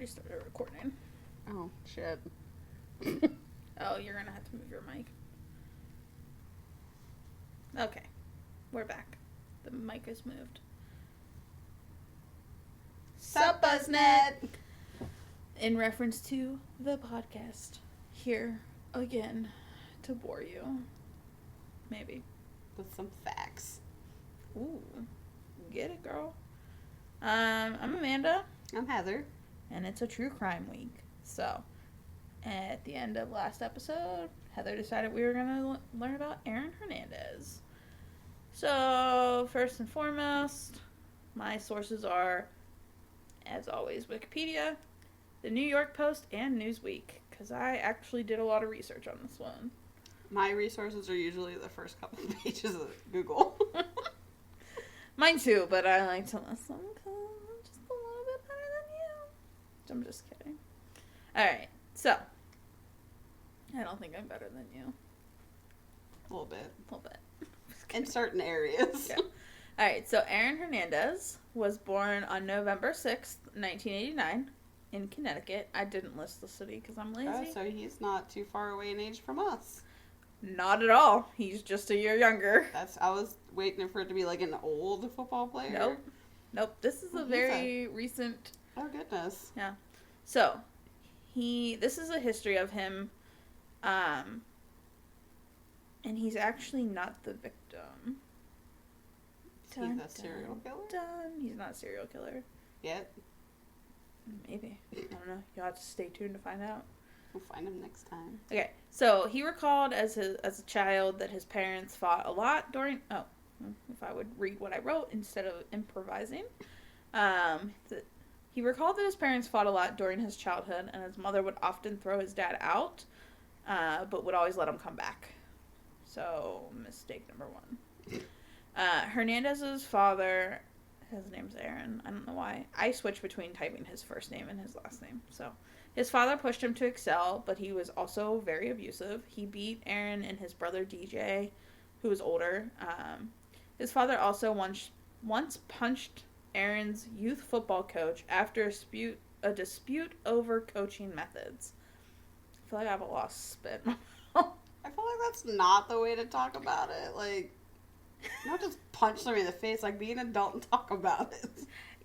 already started recording. Oh, shit. Oh, you're gonna have to move your mic. Okay. We're back. The mic is moved. Sup, Buzznet? In reference to the podcast. Here again to bore you. Maybe. With some facts. Ooh. Get it, girl. I'm Amanda. I'm Heather. And it's a true crime week. So, at the end of last episode, Heather decided we were going to learn about Aaron Hernandez. So, first and foremost, my sources are, as always, Wikipedia, the New York Post, and Newsweek, because I actually did a lot of research on this one. My resources are usually the first couple of pages of Google. Mine too, but I like to listen because I'm just a little bit better than you. I'm just kidding. Alright, so. I don't think I'm better than you. A little bit. A little bit. In certain areas. Yeah. Alright, so Aaron Hernandez was born on November 6th, 1989 in Connecticut. I didn't list the city because I'm lazy. Oh, so he's not too far away in age from us. Not at all. He's just a year younger. I was waiting for it to be like an old football player. Nope. This is a very recent. Oh, goodness. Yeah. So, this is a history of him, and he's actually not the victim. He's a serial killer? He's not a serial killer. Yet? Maybe. I don't know. You'll have to stay tuned to find out. We'll find him next time. Okay, so he recalled as a child that his parents fought a lot during... Oh, if I would read what I wrote instead of improvising. He recalled that his parents fought a lot during his childhood, and his mother would often throw his dad out, but would always let him come back. So, mistake number one. Hernandez's father... His name's Aaron. I don't know why. I switched between typing his first name and his last name, so... His father pushed him to excel, but he was also very abusive. He beat Aaron and his brother DJ, who was older. His father also once punched Aaron's youth football coach after a dispute over coaching methods. I feel like I have a lost spit. I feel like that's not the way to talk about it. Like, not just punch somebody in the face. Like, be an adult and talk about it.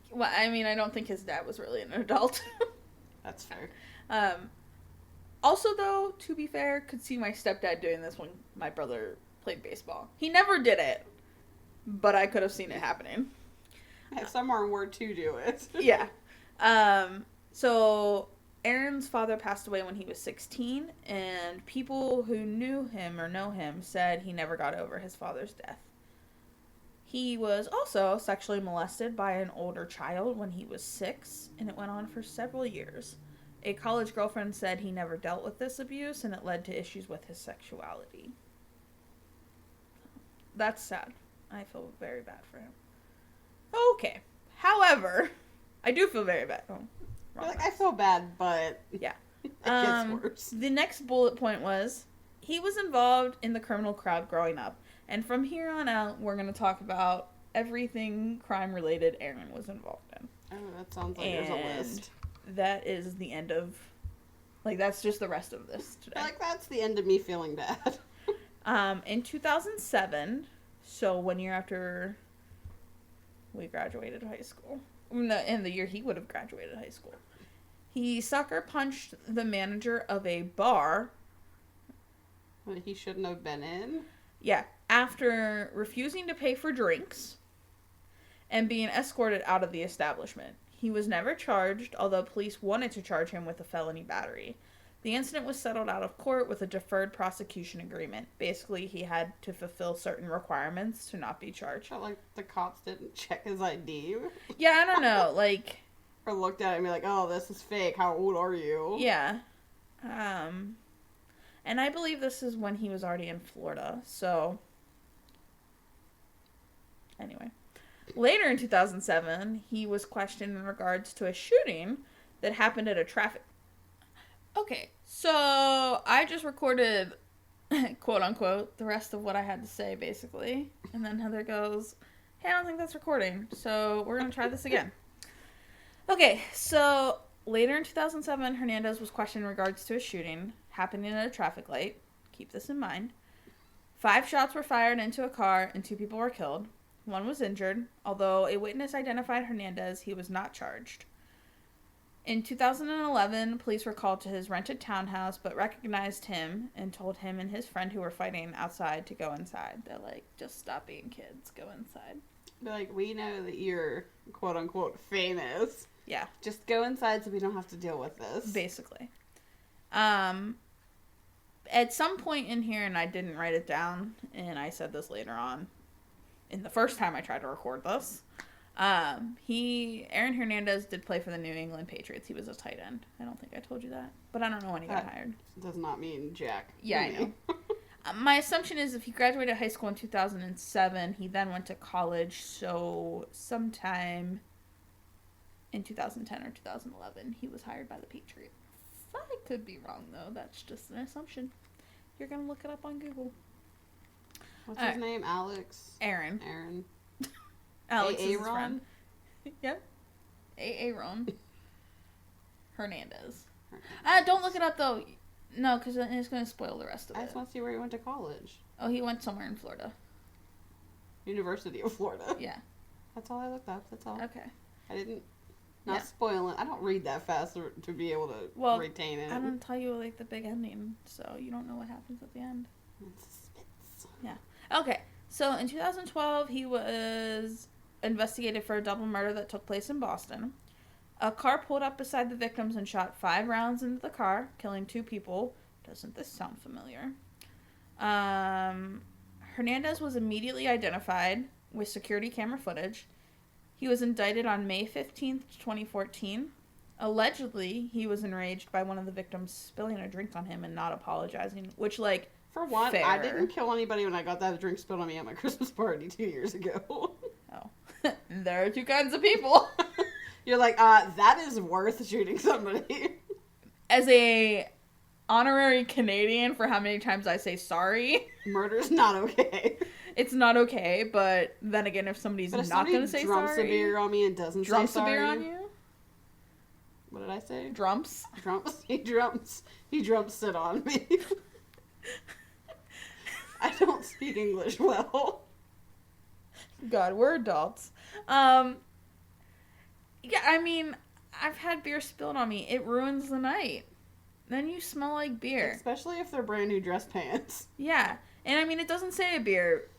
Well, I mean, I don't think his dad was really an adult. That's fair. Also, though, to be fair, could see my stepdad doing this when my brother played baseball. He never did it, but I could have seen it happening. I have somewhere where to do it. Yeah. So, Aaron's father passed away when he was 16, and people who knew him or know him said he never got over his father's death. He was also sexually molested by an older child when he was 6, and it went on for several years. A college girlfriend said he never dealt with this abuse, and it led to issues with his sexuality. That's sad. I feel very bad for him. Okay. However, I do feel very bad. Oh, I feel bad, but yeah, it gets worse. The next bullet point was he was involved in the criminal crowd growing up. And from here on out, we're going to talk about everything crime-related Aaron was involved in. Oh, that sounds like there's a list. That is the end of... Like, that's just the rest of this today. Like, that's the end of me feeling bad. In 2007, so 1 year after we graduated high school, in the year he would have graduated high school, he sucker punched the manager of a bar. What he shouldn't have been in? Yeah. After refusing to pay for drinks and being escorted out of the establishment. He was never charged, although police wanted to charge him with a felony battery. The incident was settled out of court with a deferred prosecution agreement. Basically, he had to fulfill certain requirements to not be charged. But, like, the cops didn't check his ID? Yeah, I don't know, like... Or looked at it and be like, oh, this is fake, how old are you? Yeah. And I believe this is when he was already in Florida, so... Anyway. Later in 2007, he was questioned in regards to a shooting that happened at a traffic... Okay, so I just recorded, quote-unquote, the rest of what I had to say, basically. And then Heather goes, hey, I don't think that's recording, so we're going to try this again. Okay, so Later in 2007, Hernandez was questioned in regards to a shooting happening at a traffic light. Keep this in mind. 5 shots were fired into a car and 2 people were killed. 1 was injured. Although a witness identified Hernandez, he was not charged. In 2011, police were called to his rented townhouse but recognized him and told him and his friend who were fighting outside to go inside. They're like, just stop being kids, go inside. They're like, we know that you're quote unquote famous. Yeah. Just go inside so we don't have to deal with this. Basically. At some point in here, and I didn't write it down, and I said this later on, in the first time I tried to record this, Aaron Hernandez did play for the New England Patriots. He was a tight end. I don't think I told you that, but I don't know when he got hired. Does not mean jack. Yeah, I know. My assumption is if he graduated high school in 2007, he then went to college, so sometime in 2010 or 2011, he was hired by the Patriots. I could be wrong, though. That's just an assumption. You're going to look it up on Google. What's his name? Alex? Aaron. Alex is his friend. Yep. Aaron Hernandez. Don't look it up, though. No, because it's going to spoil the rest of it. I just want to see where he went to college. Oh, he went somewhere in Florida. University of Florida. Yeah. That's all I looked up. That's all. Okay. I didn't... Not spoiling. I don't read that fast to be able to retain it. I don't tell you, like, the big ending, so you don't know what happens at the end. Suspense. Yeah. Okay. So, in 2012, he was investigated for a double murder that took place in Boston. A car pulled up beside the victims and shot 5 rounds into the car, killing 2 people. Doesn't this sound familiar? Hernandez was immediately identified with security camera footage. He was indicted on May 15th, 2014. Allegedly, he was enraged by one of the victims spilling a drink on him and not apologizing, which, like, for one, fair. I didn't kill anybody when I got that drink spilled on me at my Christmas party 2 years ago. Oh. There are 2 kinds of people. You're like, that is worth shooting somebody. As a honorary Canadian for how many times I say sorry. Murder's not okay. It's not okay, but then again, if somebody's not going to say sorry. Drumps a beer on me and doesn't say sorry. Drumps a beer on you? What did I say? Drumps? Drumps. He drumps it on me. I don't speak English well. God, we're adults. Yeah, I mean, I've had beer spilled on me. It ruins the night. Then you smell like beer. Especially if they're brand new dress pants. Yeah. And I mean, it doesn't say a beer.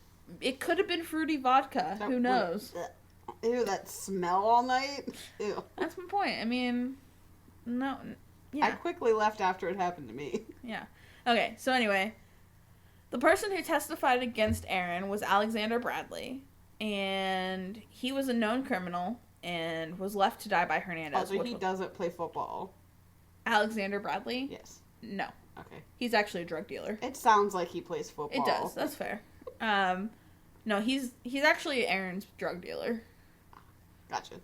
It could have been fruity vodka. Who knows? Ew, that smell all night. Ew. That's my point. I mean, no. Yeah. I quickly left after it happened to me. Yeah. Okay, so anyway. The person who testified against Aaron was Alexander Bradley. And he was a known criminal and was left to die by Hernandez. Also, he doesn't play football. Alexander Bradley? Yes. No. Okay. He's actually a drug dealer. It sounds like he plays football. It does. That's fair. No, he's actually Aaron's drug dealer. Gotcha.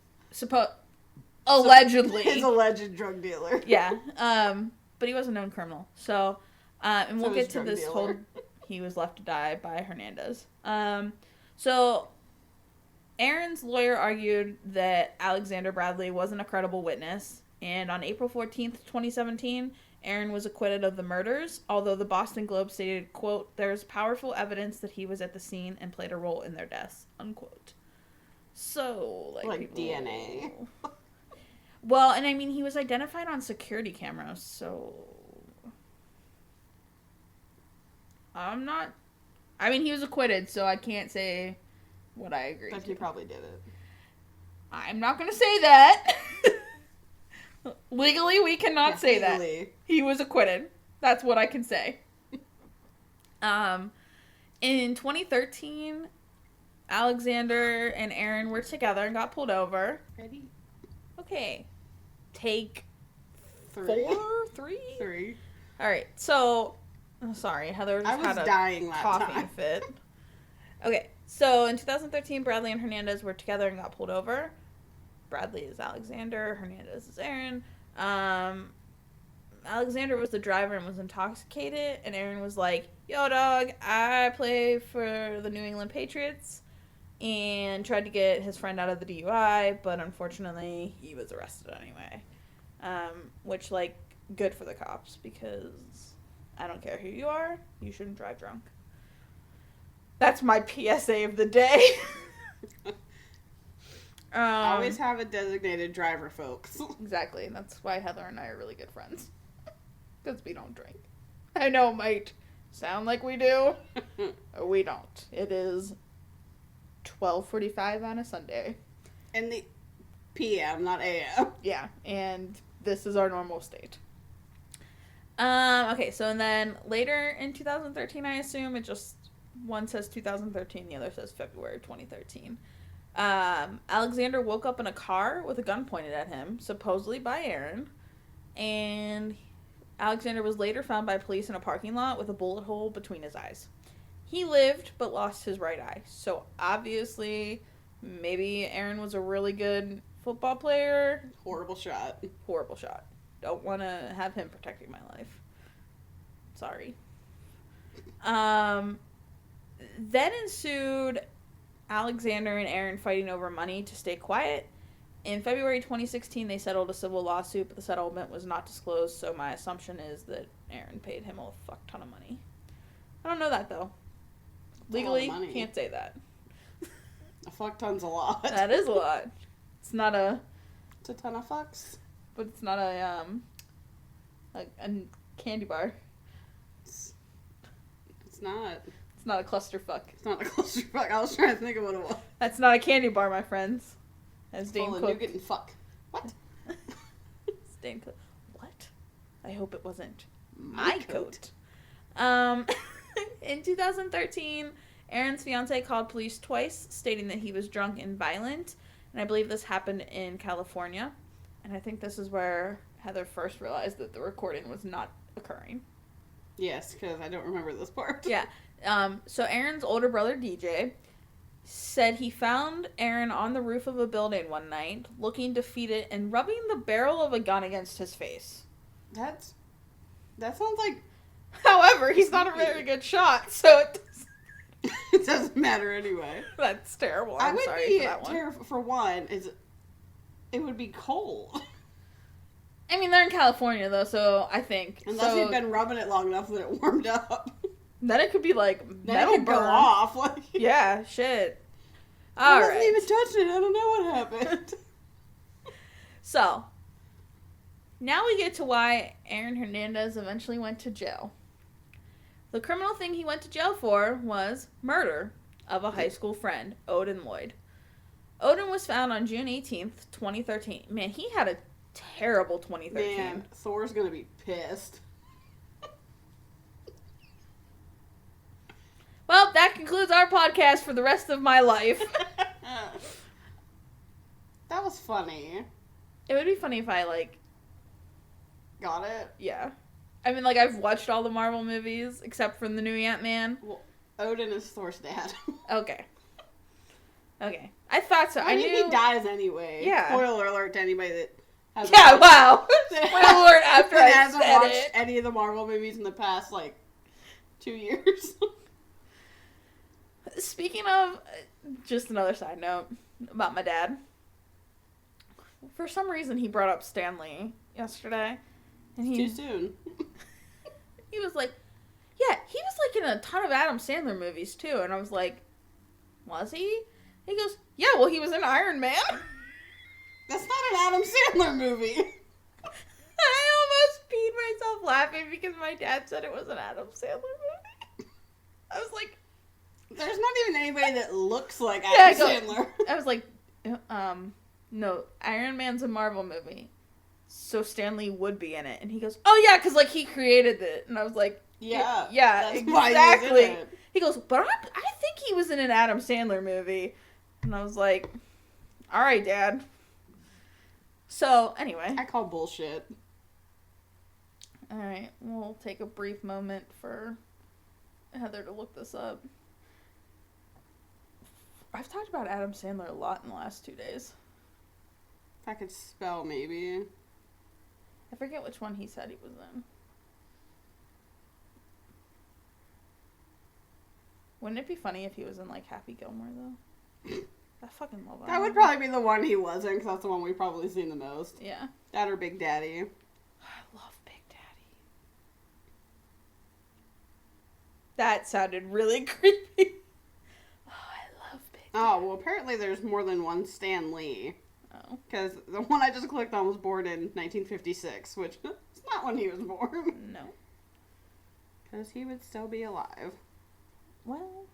Allegedly. His alleged drug dealer. Yeah. But he was a known criminal. So, and we'll get to this whole he was left to die by Hernandez. So Aaron's lawyer argued that Alexander Bradley wasn't a credible witness, and on April 14th, 2017, Aaron was acquitted of the murders, although the Boston Globe stated, quote, "There's powerful evidence that he was at the scene and played a role in their deaths," unquote. So, like DNA. Well, and I mean, he was identified on security cameras, so he was acquitted, so I can't say what I agree. But he probably did it. I'm not going to say that. Legally, we cannot say that. He was acquitted. That's what I can say. In 2013, Alexander and Aaron were together and got pulled over. Ready? Okay. Take 3. 3? All right. So, sorry, Heather just had a dying coughing fit. Okay. So, in 2013, Bradley and Hernandez were together and got pulled over. Bradley is Alexander. Hernandez is Aaron. Alexander was the driver and was intoxicated. And Aaron was like, "Yo, dog, I play for the New England Patriots." And tried to get his friend out of the DUI. But unfortunately, he was arrested anyway. which, like, good for the cops, because I don't care who you are, you shouldn't drive drunk. That's my PSA of the day. Always have a designated driver, folks. Exactly. That's why Heather and I are really good friends. Because we don't drink. I know it might sound like we do. We don't. It is 12:45 on a Sunday. In the PM, not AM. Yeah, and this is our normal state. Okay, so and then later in 2013, I assume, it just, one says 2013, the other says February 2013. Alexander woke up in a car with a gun pointed at him, supposedly by Aaron, and Alexander was later found by police in a parking lot with a bullet hole between his eyes. He lived, but lost his right eye. So, obviously, maybe Aaron was a really good football player. Horrible shot. Horrible shot. Don't want to have him protecting my life. Sorry. Then ensued Alexander and Aaron fighting over money to stay quiet. In February 2016, they settled a civil lawsuit, but the settlement was not disclosed, so my assumption is that Aaron paid him a fuck ton of money. I don't know that, though. Legally, can't say that. A fuck ton's a lot. That is a lot. It's not a... It's a ton of fucks. But it's not a candy bar. It's not. It's not a clusterfuck. It's not a clusterfuck. I was trying to think of what it was. That's not a candy bar, my friends. As Dane Full of nougat and fuck. What? Dane Cook. What? I hope it wasn't my coat. In 2013, Aaron's fiance called police twice, stating that he was drunk and violent. And I believe this happened in California. And I think this is where Heather first realized that the recording was not occurring. Yes, because I don't remember this part. Yeah. So Aaron's older brother, DJ, said he found Aaron on the roof of a building one night, looking defeated and rubbing the barrel of a gun against his face. That sounds like... However, he's not a very good shot, so it doesn't matter anyway. That's terrible. I'm sorry for that one. Terrified for one. It would be cold. I mean, they're in California, though, so I think... Unless he'd been rubbing it long enough that it warmed up. Then it could be, like, metal burn. Go off. Like, yeah, shit. I wasn't even touching it. I don't know what happened. So, now we get to why Aaron Hernandez eventually went to jail. The criminal thing he went to jail for was murder of a high school friend, Odin Lloyd. Odin was found on June 18th, 2013. Man, he had a terrible 2013. Man, Thor's gonna be pissed. Well, that concludes our podcast for the rest of my life. That was funny. It would be funny if I, like... Got it? Yeah. I mean, like, I've watched all the Marvel movies, except for the new Ant-Man. Well, Odin is Thor's dad. Okay. I thought so. I mean, knew... he dies anyway. Yeah. Spoiler alert to anybody that hasn't Yeah, wow. Spoiler alert after I hasn't said watched it. any of the Marvel movies in the past, 2 years. Speaking of, just another side note about my dad. For some reason, he brought up Stanley yesterday. And Too soon. He was like, yeah, he was in a ton of Adam Sandler movies too. And I was like, was he? He goes, yeah, well, he was in Iron Man. That's not an Adam Sandler movie. I almost peed myself laughing because my dad said it was an Adam Sandler movie. I was like, there's not even anybody that looks like Adam Sandler. I was like, no, Iron Man's a Marvel movie, so Stanley would be in it. And he goes, oh yeah, because he created it. And I was like, yeah, that's exactly. Why he was in it. He goes, but I think he was in an Adam Sandler movie. And I was like, all right, Dad. So anyway, I call bullshit. All right, we'll take a brief moment for Heather to look this up. I've talked about Adam Sandler a lot in the last 2 days. If I could spell, maybe. I forget which one he said he was in. Wouldn't it be funny if he was in, Happy Gilmore, though? I fucking love that would probably be the one he was in, because that's the one we've probably seen the most. Yeah. That or Big Daddy. That sounded really creepy. Oh, I love Big Dad. Oh, well, apparently there's more than one Stan Lee. Oh. Because the one I just clicked on was born in 1956, which is not when he was born. No. Because he would still be alive. Well.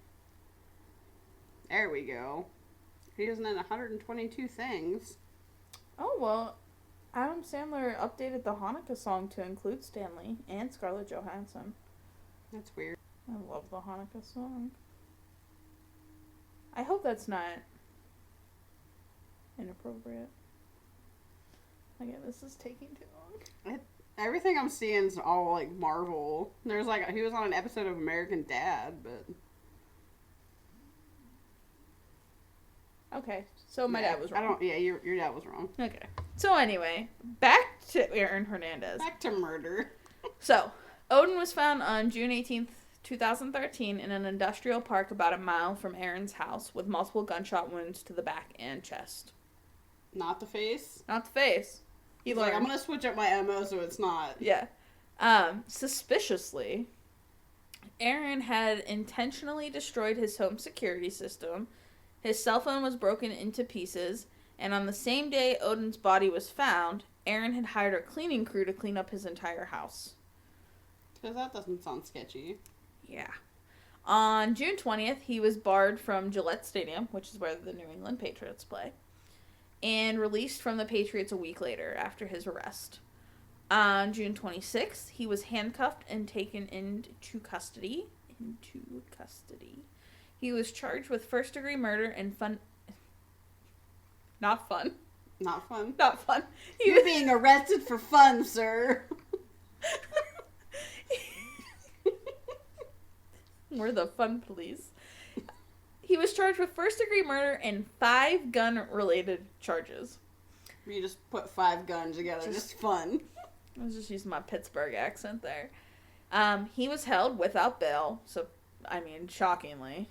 There we go. He was in 122 things. Oh, well. Adam Sandler updated the Hanukkah song to include Stanley and Scarlett Johansson. That's weird. I love the Hanukkah song. I hope that's not inappropriate. Okay, this is taking too long. Everything I'm seeing is all, like, Marvel. There's, like, he was on an episode of American Dad, but... Okay, so my dad was wrong. Your dad was wrong. Okay. So anyway, back to Aaron Hernandez. Back to murder. So, Odin was found on June 18th, 2013 in an industrial park about a mile from Aaron's house with multiple gunshot wounds to the back and chest. Not the face? Not the face. He's like, I'm going to switch up my MO so it's not. Yeah. Suspiciously, Aaron had intentionally destroyed his home security system. His cell phone was broken into pieces, and on the same day Odin's body was found, Aaron had hired a cleaning crew to clean up his entire house. Because that doesn't sound sketchy. Yeah. On June 20th, he was barred from Gillette Stadium, which is where the New England Patriots play, and released from the Patriots a week later after his arrest. On June 26th, he was handcuffed and taken into custody. He was charged with first-degree murder and Not fun. Not fun? Not fun. You're being arrested for fun, sir. We're the fun police. He was charged with first-degree murder and 5 gun-related charges. You just put 5 guns together. Just fun. I was just using my Pittsburgh accent there. He was held without bail, so, I mean, shockingly.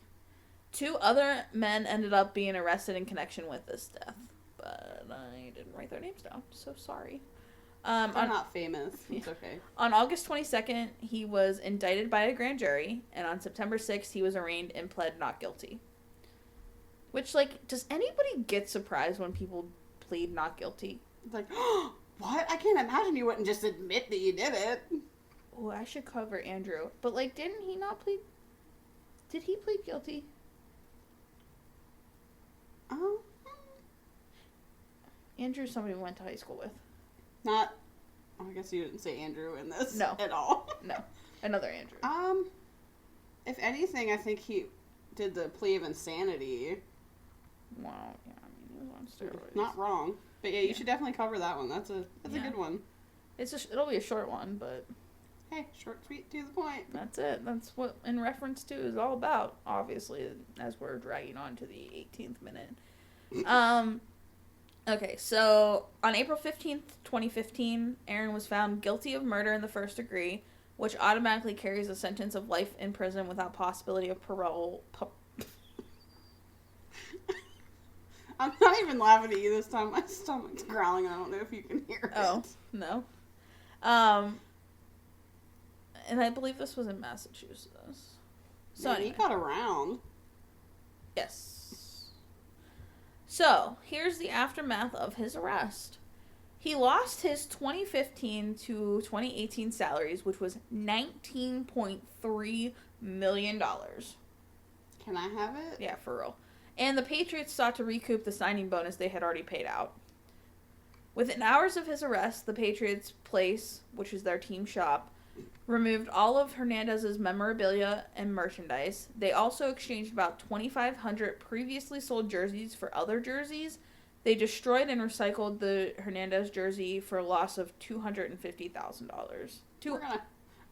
2 other men ended up being arrested in connection with this death, but I didn't write their names down, so sorry. They're not famous. It's okay. On August 22nd, he was indicted by a grand jury, and on September 6th, he was arraigned and pled not guilty. Which, like, does anybody get surprised when people plead not guilty? It's like, oh, what? I can't imagine you wouldn't just admit that you did it. Oh, I should cover Andrew. But, like, didn't he not plead... Did he plead guilty? Oh. Andrew's somebody we went to high school with. Not... Oh, I guess you didn't say Andrew in this No. at all. No. Another Andrew. If anything, I think he did the plea of insanity. Wow. Yeah, I mean, he was on steroids. Not wrong. But yeah, you should definitely cover that one. That's a good one. It'll be a short one, but... Hey, short, sweet, to the point. That's it. That's what In Reference To is all about, obviously, as we're dragging on to the 18th minute. Okay, so on April 15th, 2015, Aaron was found guilty of murder in the first degree, which automatically carries a sentence of life in prison without possibility of parole. I'm not even laughing at you this time. My stomach's growling, and I don't know if you can hear it. Oh, no. And I believe this was in Massachusetts. So Man, he got around. Yes. So, here's the aftermath of his arrest. He lost his 2015 to 2018 salaries, which was $19.3 million. Can I have it? Yeah, for real. And the Patriots sought to recoup the signing bonus they had already paid out. Within hours of his arrest, the Patriots' place, which is their team shop, removed all of Hernandez's memorabilia and merchandise. They also exchanged about 2,500 previously sold jerseys for other jerseys. They destroyed and recycled the Hernandez jersey for a loss of $250,000. We're just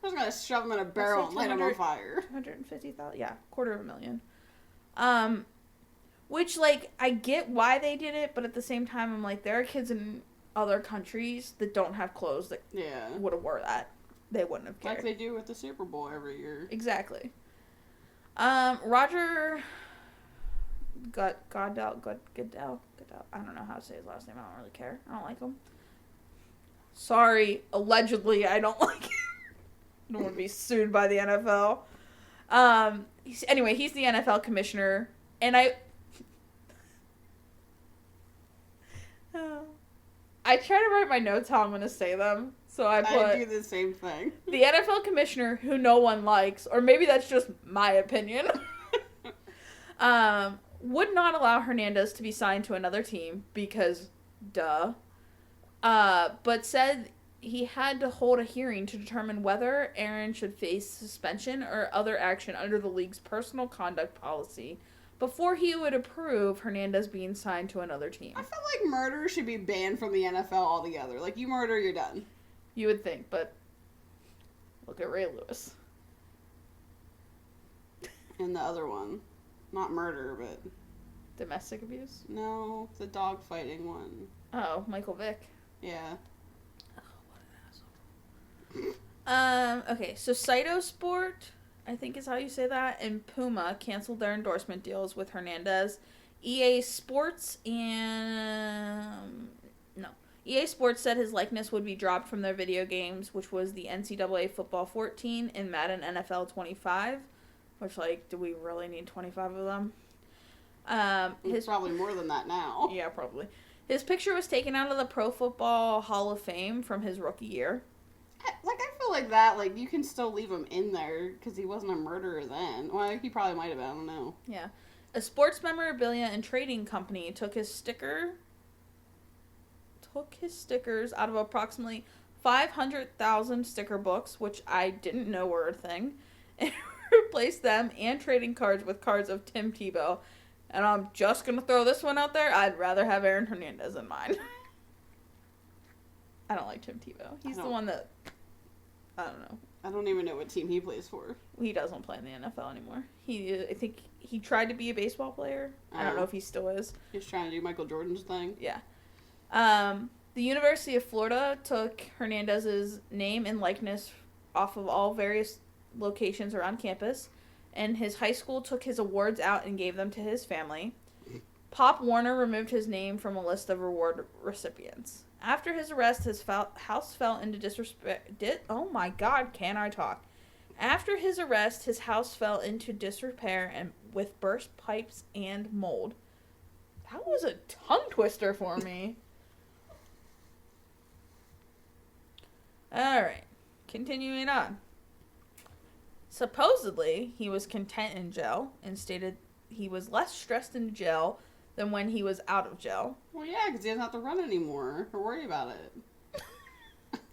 gonna shove them in a barrel and light them on fire. $250,000, yeah, $250,000. Which, like, I get why they did it, but at the same time, I'm like, there are kids in other countries that don't have clothes that would have wore that. They wouldn't have cared. Like they do with the Super Bowl every year. Exactly. Roger Goodell. I don't know how to say his last name. I don't really care. I don't like him. Sorry, allegedly, I don't like him. I don't want to be sued by the NFL. Anyway, he's the NFL commissioner, and I try to write my notes how I'm going to say them. So I do the same thing. The NFL commissioner, who no one likes, or maybe that's just my opinion, would not allow Hernandez to be signed to another team because, duh. But said he had to hold a hearing to determine whether Aaron should face suspension or other action under the league's personal conduct policy before he would approve Hernandez being signed to another team. I feel like murder should be banned from the NFL altogether. Like, you murder, you're done. You would think, but look at Ray Lewis. And the other one. Not murder, but... Domestic abuse? No, the dog fighting one. Oh, Michael Vick. Yeah. Oh, what an asshole. Okay, so Cytosport, I think is how you say that, and Puma canceled their endorsement deals with Hernandez. EA Sports said his likeness would be dropped from their video games, which was the NCAA Football 14 and Madden NFL 25. Which, like, do we really need 25 of them? It's probably more than that now. Yeah, probably. His picture was taken out of the Pro Football Hall of Fame from his rookie year. I feel like that, like, you can still leave him in there, because he wasn't a murderer then. Well, he probably might have been, I don't know. Yeah. A sports memorabilia and trading company took his stickers out of approximately 500,000 sticker books, which I didn't know were a thing, and replaced them and trading cards with cards of Tim Tebow. And I'm just going to throw this one out there. I'd rather have Aaron Hernandez in mine. I don't like Tim Tebow. He's the one that, I don't know. I don't even know what team he plays for. He doesn't play in the NFL anymore. I think he tried to be a baseball player. I don't know if he still is. He's trying to do Michael Jordan's thing. Yeah. The University of Florida took Hernandez's name and likeness off of all various locations around campus, and his high school took his awards out and gave them to his family. Pop Warner removed his name from a list of reward recipients. After his arrest, his house fell into oh my God, can I talk? After his arrest, his house fell into disrepair and with burst pipes and mold. That was a tongue twister for me. All right, continuing on. Supposedly, he was content in jail and stated he was less stressed in jail than when he was out of jail. Well, yeah, because he doesn't have to run anymore or worry about it.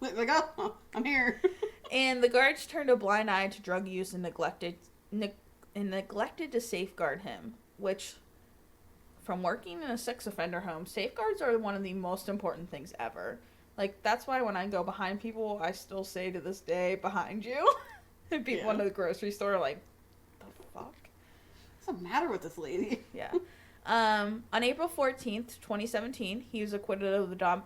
like, oh, I'm here. And the guards turned a blind eye to drug use and neglected to safeguard him, which, from working in a sex offender home, safeguards are one of the most important things ever. Like, that's why when I go behind people, I still say to this day, behind you. And people in the grocery store are like, the fuck? What's the matter with this lady? Yeah. On April 14th, 2017, he was acquitted of the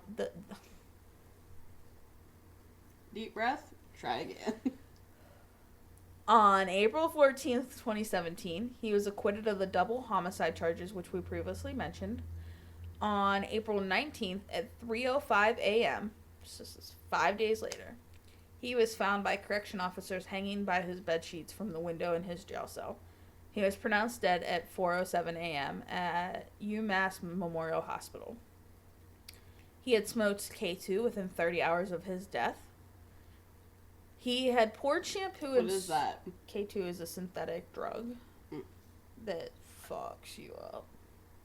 Deep breath. Try again. On April 14th, 2017, he was acquitted of the double homicide charges, which we previously mentioned. On April 19th at 3:05 a.m., this is 5 days later, he was found by correction officers hanging by his bed sheets from the window in his jail cell. He was pronounced dead at 4:07 a.m. at UMass Memorial Hospital. He had smoked K2 within 30 hours of his death. He had poured shampoo and... What is that? K2 is a synthetic drug that fucks you up.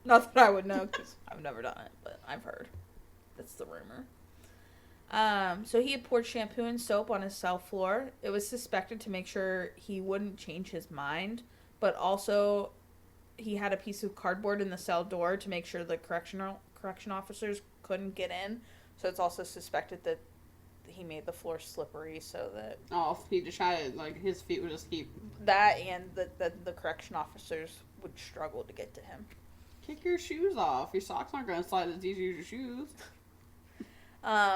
Not that I would know, because I've never done it, but I've heard. That's the rumor. So he had poured shampoo and soap on his cell floor. It was suspected to make sure he wouldn't change his mind, but also he had a piece of cardboard in the cell door to make sure the correction officers couldn't get in. So it's also suspected that he made the floor slippery so that... Oh, he decided, like, his feet would just keep... That and the correction officers would struggle to get to him. Kick your shoes off. Your socks aren't going to slide as easy as your shoes.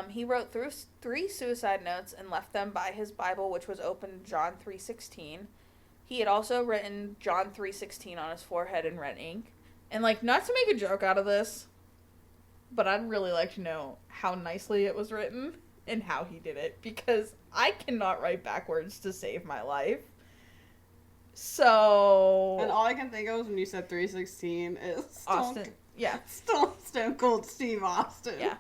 He wrote 3 suicide notes and left them by his Bible, which was open John 3:16. He had also written John 3:16 on his forehead in red ink. And, like, not to make a joke out of this, but I'd really like to know how nicely it was written and how he did it, because I cannot write backwards to save my life. So. And all I can think of when you said 316 is Austin. Yeah. Stone Cold Steve Austin. Yeah.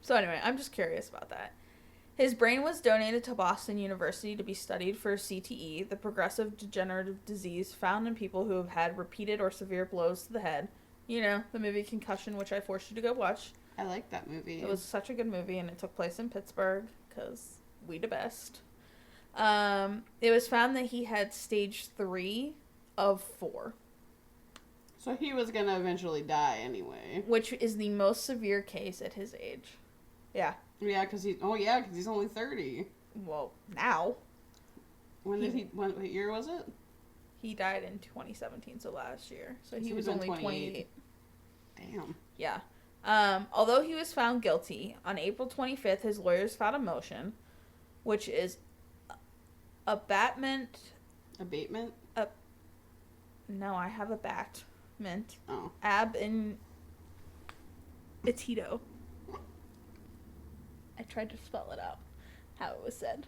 So anyway, I'm just curious about that. His brain was donated to Boston University to be studied for CTE, the progressive degenerative disease found in people who have had repeated or severe blows to the head. You know, the movie Concussion, which I forced you to go watch. I like that movie. It was such a good movie, and it took place in Pittsburgh, because we the best. It was found that he had stage 3 of 4. So he was going to eventually die anyway. Which is the most severe case at his age. Yeah. Yeah, because he's only 30. Well, now. What year was it? He died in 2017, so last year. So he was been only 28. Damn. Yeah. Although he was found guilty, on April 25th, his lawyers filed a motion, which is abatement. Abatement? No, I have abatement. Oh. Ab in Itito. I tried to spell it out, how it was said.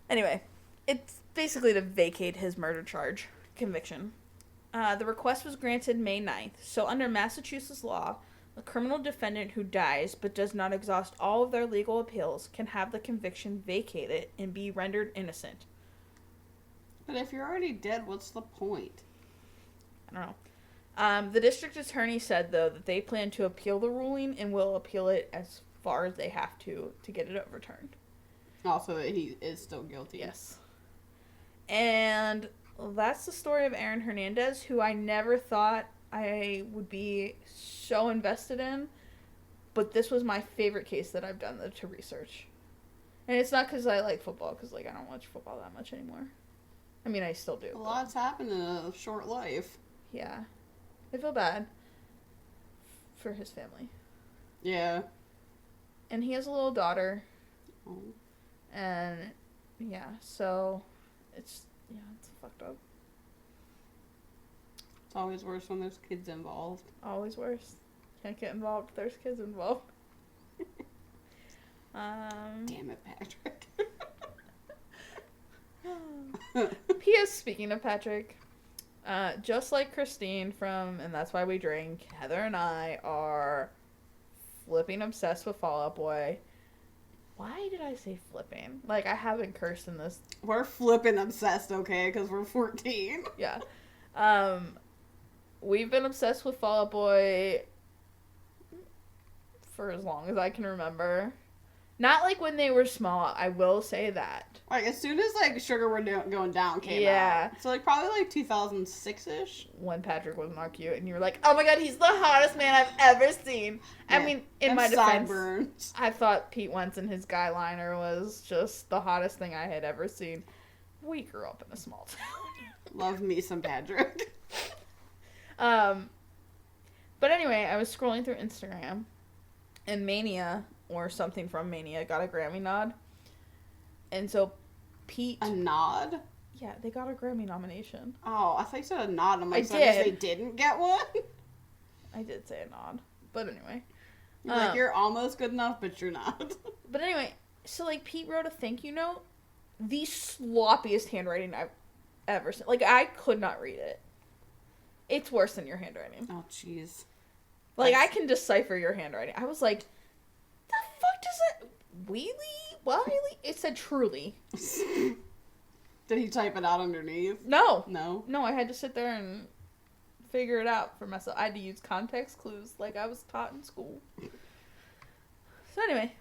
Anyway, it's basically to vacate his murder charge conviction. The request was granted May 9th. So under Massachusetts law, a criminal defendant who dies but does not exhaust all of their legal appeals can have the conviction vacated and be rendered innocent. But if you're already dead, what's the point? I don't know. The district attorney said, though, that they plan to appeal the ruling and will appeal it as far as they have to get it overturned. Also, that he is still guilty. Yes. And that's the story of Aaron Hernandez, who I never thought I would be so invested in. But this was my favorite case that I've done to research. And it's not because I like football, because I don't watch football that much anymore. I mean, I still do. A lot's happened in a short life. Yeah. I feel bad for his family. Yeah. And he has a little daughter. Oh. And, yeah, so it's fucked up. It's always worse when there's kids involved. Always worse. Can't get involved if there's kids involved. Damn it, Patrick. P.S. Speaking of Patrick, just like Christine from And That's Why We Drink, Heather and I are flipping obsessed with Fall Out Boy. Why did I say flipping? Like, I haven't cursed in this. We're flipping obsessed, okay? Because we're 14. Yeah. We've been obsessed with Fall Out Boy for as long as I can remember. Not like when they were small, I will say that. Like, as soon as, like, Sugar We're Going Down came Yeah. out. So, like, probably, like, 2006-ish. When Patrick was not cute, and you were like, oh my god, he's the hottest man I've ever seen. Yeah. I mean, in my defense, sideburns. I thought Pete Wentz and his guy liner was just the hottest thing I had ever seen. We grew up in a small town. Love me some Patrick. But anyway, I was scrolling through Instagram, and Mania, or something from Mania, got a Grammy nod. And so Pete... A nod? Yeah, they got a Grammy nomination. Oh, I thought you said a nod. I'm like, I so I guess did. they didn't get one? I did say a nod. But anyway. You're like, you're almost good enough, but you're not. But anyway, so, like, Pete wrote a thank you note. The sloppiest handwriting I've ever seen. Like, I could not read it. It's worse than your handwriting. Oh, jeez. Like, I can decipher your handwriting. I was like, the fuck does that... Wheelie? Wiley? It said truly. Did he type it out underneath? No. No? No, I had to sit there and figure it out for myself. I had to use context clues like I was taught in school. So anyway,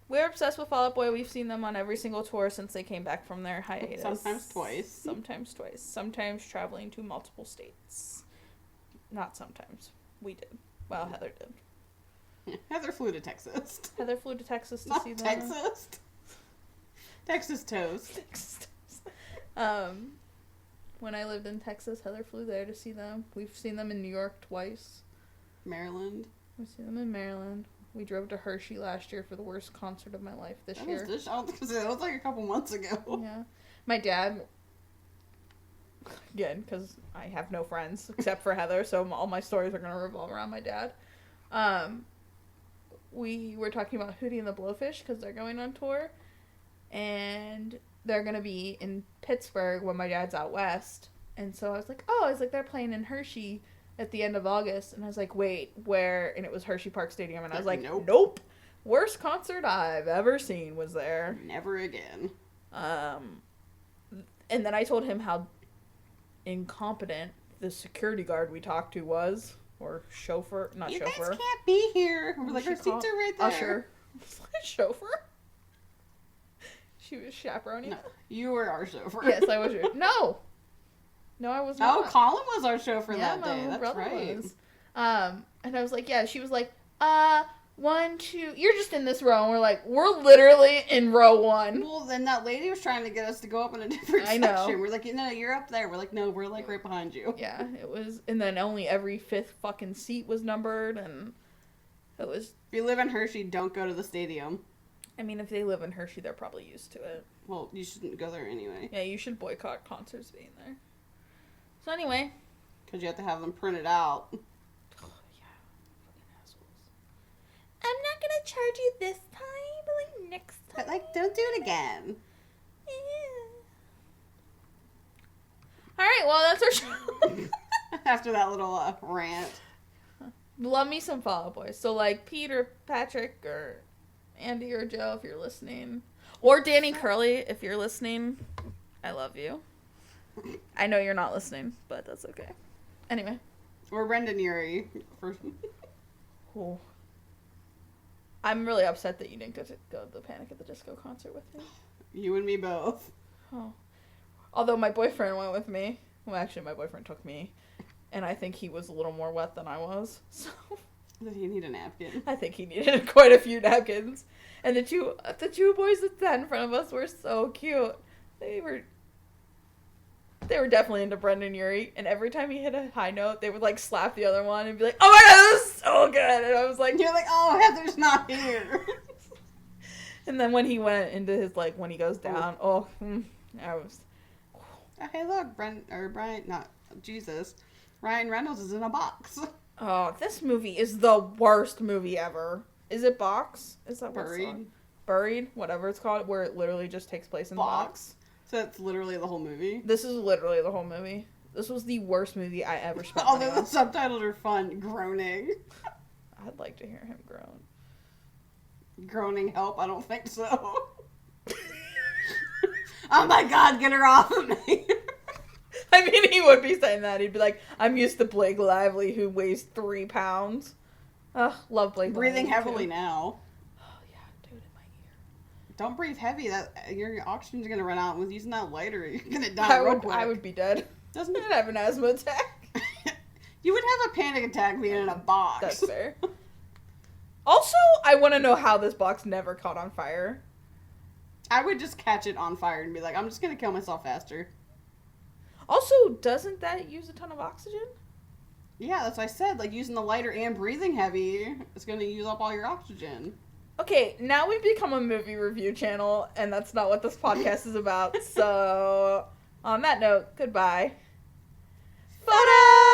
we're obsessed with Fall Out Boy. We've seen them on every single tour since they came back from their hiatus. Sometimes twice. Sometimes twice. Sometimes traveling to multiple states. Not sometimes. We did. Well, Heather did. Yeah, Heather flew to Texas. Heather flew to Texas to Not see them. Texas. Texas toast. Texas. When I lived in Texas, Heather flew there to see them. We've seen them in New York twice. Maryland. We've seen them in Maryland. We drove to Hershey last year for the worst concert of my life this year. That was like a couple months ago. Yeah. My dad, again, because I have no friends except for Heather, so all my stories are going to revolve around my dad. We were talking about Hootie and the Blowfish because they're going on tour. And they're going to be in Pittsburgh when my dad's out west. And so I was like, oh, they're playing in Hershey at the end of August. And I was like, wait, where? And it was Hershey Park Stadium. And I was like, nope. Worst concert I've ever seen was there. Never again. And then I told him how incompetent the security guard we talked to was. Or chauffeur. Not you chauffeur. You guys can't be here. We're like, our seats are right there. Usher. Chauffeur? She was chaperoning. No, you were our chauffeur. Yes, I was your... No, I was not. Oh, Colin was our chauffeur that day. That's right. Was. And I was like, yeah. She was like, 1, 2. You're just in this row. And we're like, we're literally in row 1. Well, then that lady was trying to get us to go up in a different section. We're like, no, you're up there. We're like, no, we're like right behind you. Yeah, it was. And then only every 5th fucking seat was numbered, and it was. If you live in Hershey, don't go to the stadium. I mean, if they live in Hershey, they're probably used to it. Well, you shouldn't go there anyway. Yeah, you should boycott concerts being there. So anyway. Because you have to have them printed out. Oh, yeah. Fucking assholes. I'm not going to charge you this time, but like next time. But like, don't do it again. Yeah. Alright, well, that's our show. After that little rant. Love me some Fall Out Boys. So like Pete or Patrick or Andy or Joe, if you're listening. Or Danny Curley, if you're listening. I love you. I know you're not listening, but that's okay. Anyway. Or Brendan Urie. Oh. I'm really upset that you didn't get to go to the Panic at the Disco concert with me. You and me both. Oh. Although my boyfriend went with me. Well, actually, my boyfriend took me. And I think he was a little more wet than I was. So... Did he need a napkin? I think he needed quite a few napkins. And the two boys that sat in front of us were so cute. They were definitely into Brendan Urie. And every time he hit a high note, they would like slap the other one and be like, "Oh my god, that was so good!" And I was like, "You're like, oh, Heather's not here." And then when he went into his like when he goes down, I was. Hey, look, Ryan Reynolds is in a box. Oh, this movie is the worst movie ever. Is it Box? Is that what it's called? Buried? Whatever it's called, where it literally just takes place in the box. So it's literally the whole movie? This is literally the whole movie. This was the worst movie I ever spent Although the subtitles are fun. Groaning. I'd like to hear him groan. Groaning help? I don't think so. Oh my god, get her off of me. I mean, he would be saying that. He'd be like, I'm used to Blake Lively, who weighs 3 pounds. Ugh, love Blake Lively. Breathing heavily now. Oh, yeah, dude, in my ear. Don't breathe heavy. Your oxygen's going to run out. With using that lighter, you're going to die real quick. I would be dead. Doesn't it? I'd have an asthma attack. You would have a panic attack being in a box. That's fair. Also, I want to know how this box never caught on fire. I would just catch it on fire and be like, I'm just going to kill myself faster. Also, doesn't that use a ton of oxygen? Yeah, that's what I said. Like, using the lighter and breathing heavy, it's going to use up all your oxygen. Okay, now we've become a movie review channel, and that's not what this podcast is about. So, on that note, goodbye. Photo!